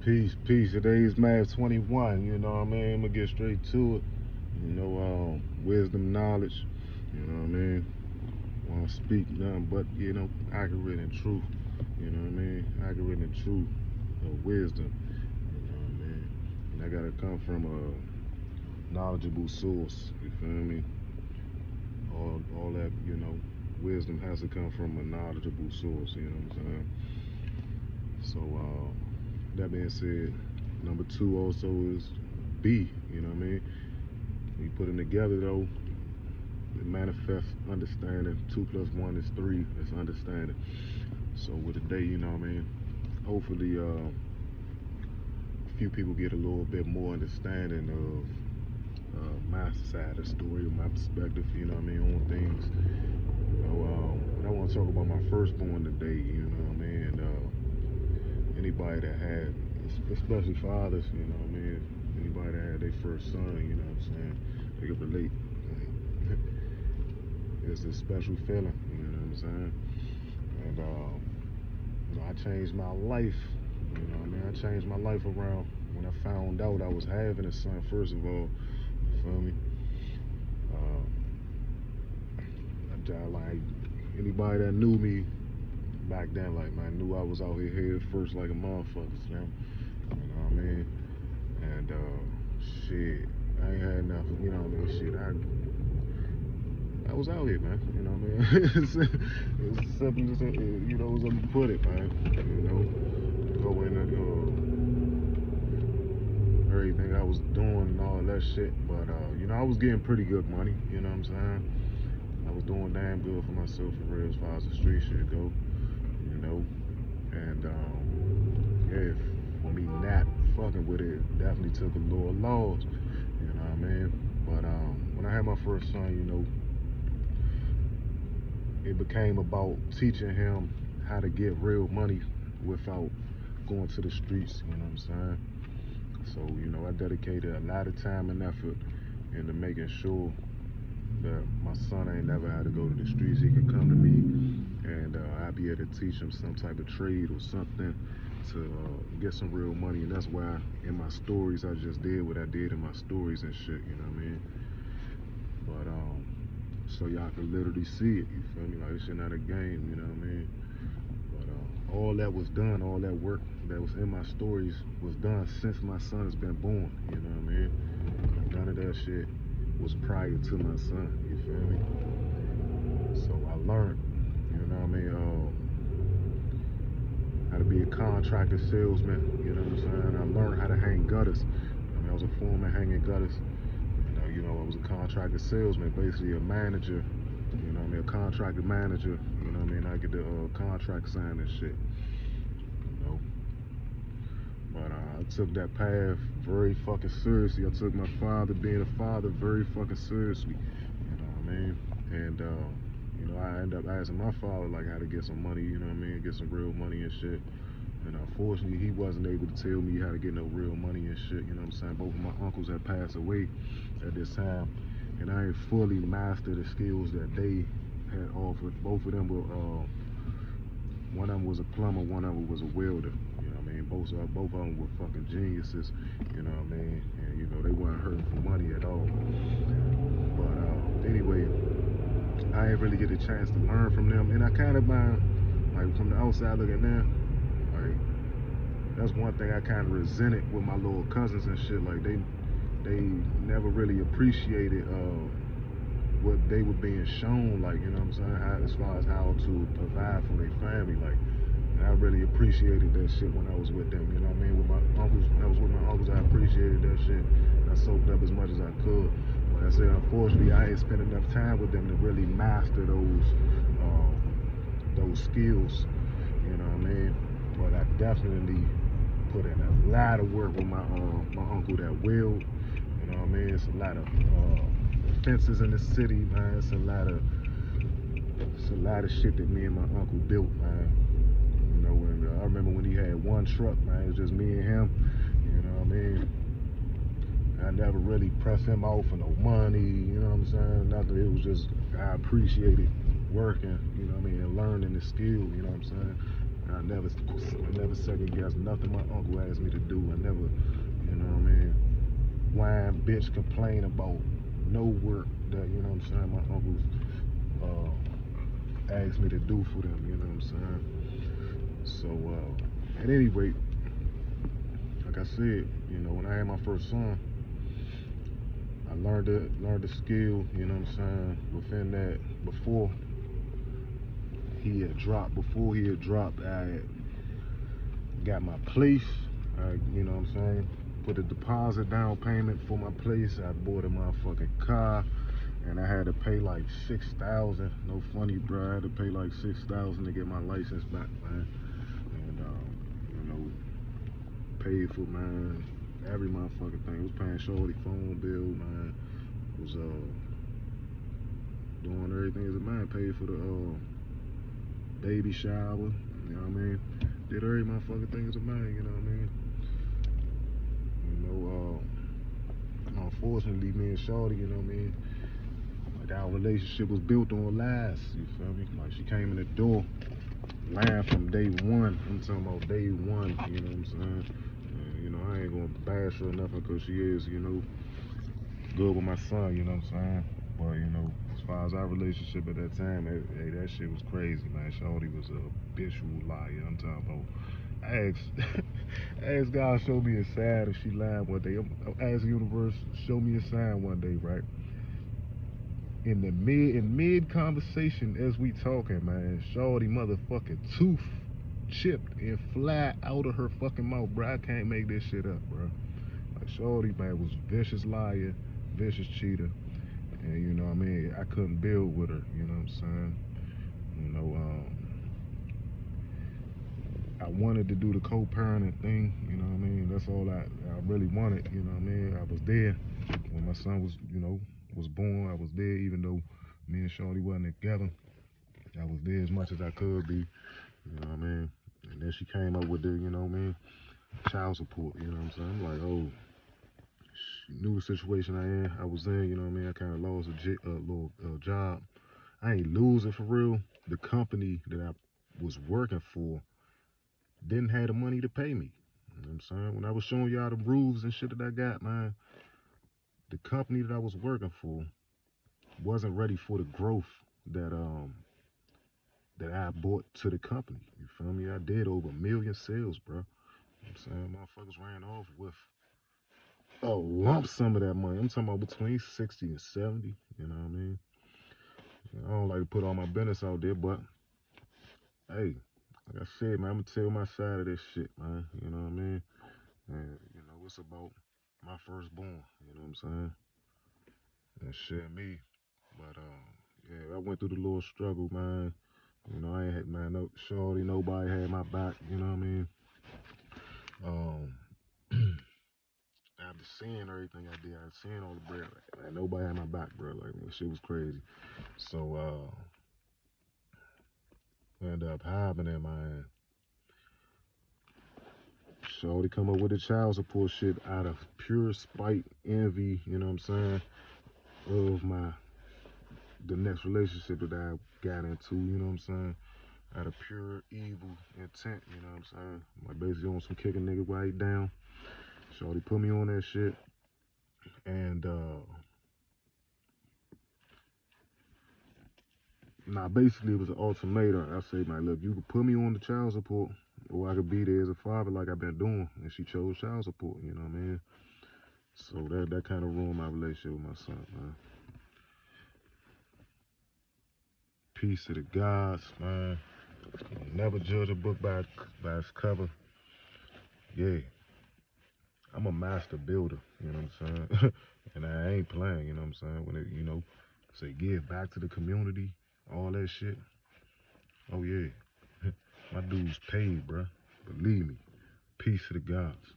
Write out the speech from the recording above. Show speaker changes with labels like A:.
A: Peace. Today's Math 21, you know what I mean? I'm gonna get straight to it. Wisdom, knowledge, you know what I mean? Wanna speak nothing but, accurate and truth, you know what I mean? Accurate and truth of wisdom, you know what I mean? And that gotta come from a knowledgeable source, you feel me? All that, wisdom has to come from a knowledgeable source, you know what I'm saying? So, that being said, number two also is B, you know what I mean? When you put them together though, it manifests understanding. 2 plus 1 is 3, it's understanding. So with today, you know what I mean? Hopefully, a few people get a little bit more understanding of my side of the story, or my perspective, you know what I mean, on things. And I want to talk about my firstborn today, you know what I mean? And anybody that had, especially fathers, you know what I mean? Anybody that had their first son, you know what I'm saying? They can relate. It's a special feeling, you know what I'm saying? And I changed my life, you know what I mean? I changed my life around when I found out I was having a son, first of all, you feel me? Like, anybody that knew me back then, like, man, knew I was out here head first like a motherfucker, you know what I mean? And shit, I ain't had nothing, you know what I mean? Shit, I was out here, man, you know what I mean? It's simple as, as I'm put it, man, go in and everything I was doing and all that shit, but I was getting pretty good money, you know what I'm saying? I was doing damn good for myself for real as far as the street shit go, and yeah, for me not fucking with it definitely took a little loss, you know what I mean? But when I had my first son, it became about teaching him how to get real money without going to the streets, you know what I'm saying? So, I dedicated a lot of time and effort into making sure that my son ain't never had to go to the streets. He could come to me and I'd be able to teach him some type of trade or something to get some real money. And that's why in my stories I just did what I did in my stories and shit, you know what I mean? But so y'all can literally see it, you feel me? Like, this shit not a game, you know what I mean? But all that was done, all that work that was in my stories was done since my son has been born, you know what I mean? None of that shit was prior to my son, you feel me? So I learned, you know what I mean, how to be a contractor salesman, you know what I'm saying? I learned how to hang gutters. I mean, I was a foreman hanging gutters. I was a contractor salesman, basically a manager, you know what I mean, a contractor manager, you know what I mean? I get the contract signed and shit, you know? But I took that path very fucking seriously. I took my father being a father very fucking seriously, you know what I mean? And I ended up asking my father like how to get some money, you know what I mean, get some real money and shit. And unfortunately, he wasn't able to tell me how to get no real money and shit, you know what I'm saying? Both of my uncles had passed away at this time, and I ain't fully mastered the skills that they had offered. Both of them were, one of them was a plumber, one of them was a welder, you know what I mean? Both of them were fucking geniuses, you know what I mean? And, they weren't hurting for money at all. But anyway, I didn't really get a chance to learn from them, and I kind of mind, like, from the outside looking in, like, that's one thing I kind of resented with my little cousins and shit. Like, they never really appreciated what they were being shown, like, you know what I'm saying, as far as how to provide for their family. Like, and I really appreciated that shit when I was with them, you know what I mean? With my uncles, when I was with my uncles, I appreciated that shit. I soaked up as much as I could. Like I said, unfortunately, I ain't spent enough time with them to really master those skills, you know what I mean? But I definitely put in a lot of work with my uncle that willed, you know what I mean? It's a lot of fences in the city, man. It's a lot of shit that me and my uncle built, man. I remember when he had one truck, man. It was just me and him, you know what I mean? I never really pressed him out for no money, you know what I'm saying? Nothing. It was just, I appreciated working, you know what I mean, and learning the skill, you know what I'm saying? I never second guessed nothing my uncle asked me to do. I never, you know what I mean, whine, bitch, complain about no work that, you know what I'm saying, my uncles asked me to do for them, you know what I'm saying? So, at any rate, like I said, you know, when I had my first son, I learned the skill, you know what I'm saying, within that. Before he had dropped, I had got my place, you know what I'm saying, put a deposit down payment for my place. I bought a motherfucking car, and I had to pay like $6,000. No funny, bro. I had to pay like $6,000 to get my license back, man. And you know, paid for, man, every motherfucking thing. Was paying shorty phone bill, man. Was doing everything as a man. Paid for the baby shower. You know what I mean? Did every motherfucking thing as a man. You know what I mean? You know, unfortunately, me and shorty, you know what I mean, like our relationship was built on lies. You feel me? Like she came in the door, lying from day one. I'm talking about day one. You know what I'm saying? And, you know, I ain't gonna bash her or nothing, because she is, you know, good with my son. You know what I'm saying? But you know, as far as our relationship at that time, that shit was crazy, man. Shorty was a habitual liar. I'm talking about. I asked God, show me a sign if she lied one day. I asked the universe, show me a sign one day, right? In mid conversation as we talking, man, shorty motherfucking tooth chipped and fly out of her fucking mouth, bro. I can't make this shit up, bro. Like, shorty, man, was vicious liar, vicious cheater, and you know what I mean, I couldn't build with her, you know what I'm saying? You know, I wanted to do the co-parenting thing, you know what I mean? That's all I really wanted, you know what I mean? I was there when my son was, you know, was born. I was there even though me and Shorty wasn't together. I was there as much as I could be, you know what I mean? And then she came up with the, you know what I mean, child support, you know what I'm saying? I'm like, oh, she knew the situation I was in, you know what I mean? I kind of lost a little job. I ain't losing for real. The company that I was working for didn't have the money to pay me. You know what I'm saying? When I was showing y'all the roofs and shit that I got, man, the company that I was working for wasn't ready for the growth that that I brought to the company. You feel me? I did over 1 million sales, bro. You know what I'm saying? Motherfuckers ran off with a lump sum of that money. I'm talking about between 60 and 70, you know what I mean? I don't like to put all my business out there, but hey, like I said, man, I'm gonna tell my side of this shit, man. You know what I mean? And you know, it's about my firstborn, you know what I'm saying? And shit me. But yeah, I went through the little struggle, man. You know, I ain't had, man, no shorty, nobody had my back, you know what I mean? Um After seeing everything I did, I seen all the bread, man, nobody had my back, bro. Like, man, shit was crazy. So ended up happening, man. Shorty come up with the child support shit out of pure spite, envy, you know what I'm saying, of the next relationship that I got into, you know what I'm saying? Out of pure evil intent, you know what I'm saying? Like, basically on some kick a nigga right down. Shorty put me on that shit. And basically it was an ultimatum. I say, man, look, you could put me on the child support, or I could be there as a father like I've been doing. And she chose child support, you know what I mean? So that kind of ruined my relationship with my son, man. Peace to the gods, man. Never judge a book by its cover. Yeah, I'm a master builder, you know what I'm saying? And I ain't playing, you know what I'm saying? When it, you know, say give back to the community, all that shit. Oh yeah, my dude's paid, bruh. Believe me. Peace to the gods.